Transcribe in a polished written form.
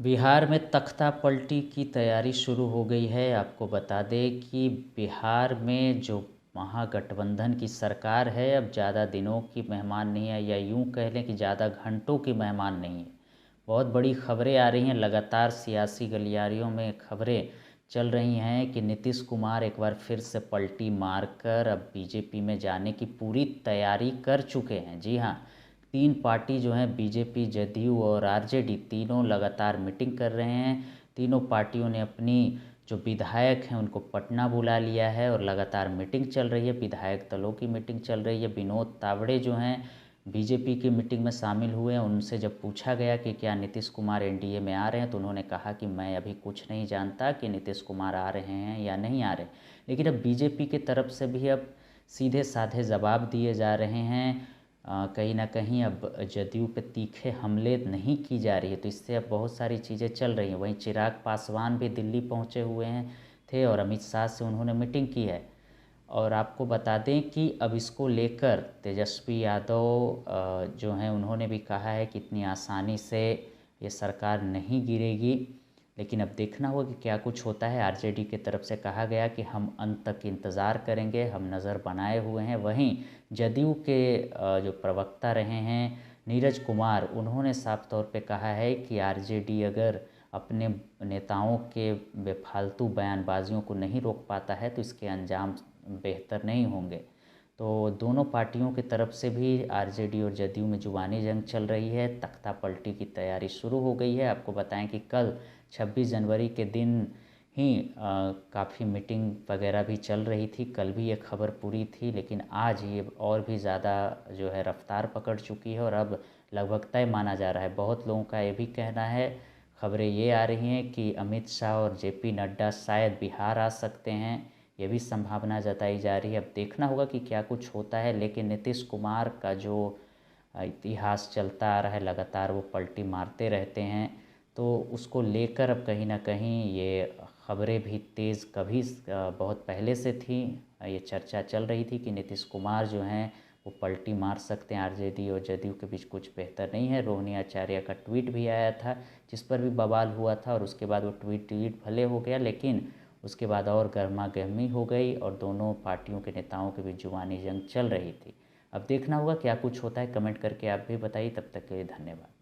बिहार में तख्ता पलटी की तैयारी शुरू हो गई है। आपको बता दें कि बिहार में जो महागठबंधन की सरकार है अब ज़्यादा दिनों की मेहमान नहीं है, या यूं कह लें कि ज़्यादा घंटों की मेहमान नहीं है। बहुत बड़ी खबरें आ रही हैं, लगातार सियासी गलियारियों में खबरें चल रही हैं कि नीतीश कुमार एक बार फिर से पलटी मारकर अब बीजेपी में जाने की पूरी तैयारी कर चुके हैं। जी हाँ, तीन पार्टी जो हैं बीजेपी, जदयू और आरजेडी, तीनों लगातार मीटिंग कर रहे हैं। तीनों पार्टियों ने अपनी जो विधायक हैं उनको पटना बुला लिया है और लगातार मीटिंग चल रही है। विधायक दलों की मीटिंग चल रही है। विनोद तावड़े जो हैं बीजेपी की मीटिंग में शामिल हुए हैं। उनसे जब पूछा गया कि क्या नीतीश कुमार एनडीए में आ रहे हैं, तो उन्होंने कहा कि मैं अभी कुछ नहीं जानता कि नीतीश कुमार आ रहे हैं या नहीं आ रहे। लेकिन अब बीजेपी की तरफ से भी अब सीधे साधे जवाब दिए जा रहे हैं। कहीं ना कहीं अब जदयू पे तीखे हमले नहीं की जा रही है, तो इससे अब बहुत सारी चीज़ें चल रही हैं। वहीं चिराग पासवान भी दिल्ली पहुंचे हुए हैं थे और अमित शाह से उन्होंने मीटिंग की है। और आपको बता दें कि अब इसको लेकर तेजस्वी यादव जो हैं उन्होंने भी कहा है कि इतनी आसानी से ये सरकार नहीं गिरेगी, लेकिन अब देखना होगा कि क्या कुछ होता है। आरजेडी की तरफ से कहा गया कि हम अंत तक इंतज़ार करेंगे, हम नज़र बनाए हुए हैं। वहीं जदयू के जो प्रवक्ता रहे हैं नीरज कुमार, उन्होंने साफ तौर पे कहा है कि आरजेडी अगर अपने नेताओं के बेफालतू बयानबाजियों को नहीं रोक पाता है तो इसके अंजाम बेहतर नहीं होंगे। तो दोनों पार्टियों की तरफ से भी आरजेडी और जदयू में जुबानी जंग चल रही है। तख्ता पलटी की तैयारी शुरू हो गई है। आपको बताएं कि कल 26 जनवरी के दिन ही काफ़ी मीटिंग वगैरह भी चल रही थी। कल भी ये खबर पूरी थी, लेकिन आज ये और भी ज़्यादा जो है रफ्तार पकड़ चुकी है और अब लगभग तय माना जा रहा है। बहुत लोगों का ये भी कहना है, खबरें ये आ रही हैं कि अमित शाह और जेपी नड्डा शायद बिहार आ सकते हैं। ये भी संभावना जताई जा रही है। अब देखना होगा कि क्या कुछ होता है। लेकिन नीतीश कुमार का जो इतिहास चलता आ रहा है, लगातार वो पलटी मारते रहते हैं, तो उसको लेकर अब कहीं ना कहीं ये खबरें भी तेज़ कभी बहुत पहले से थी। ये चर्चा चल रही थी कि नीतीश कुमार जो हैं वो पलटी मार सकते हैं। आरजेडी और जदयू के बीच कुछ बेहतर नहीं है। रोहिणी आचार्य का ट्वीट भी आया था जिस पर भी बवाल हुआ था, और उसके बाद वो ट्वीट भले हो गया, लेकिन उसके बाद और गर्मा गर्मी हो गई और दोनों पार्टियों के नेताओं के बीच जुबानी जंग चल रही थी। अब देखना होगा क्या कुछ होता है। कमेंट करके आप भी बताइए। तब तक के लिए धन्यवाद।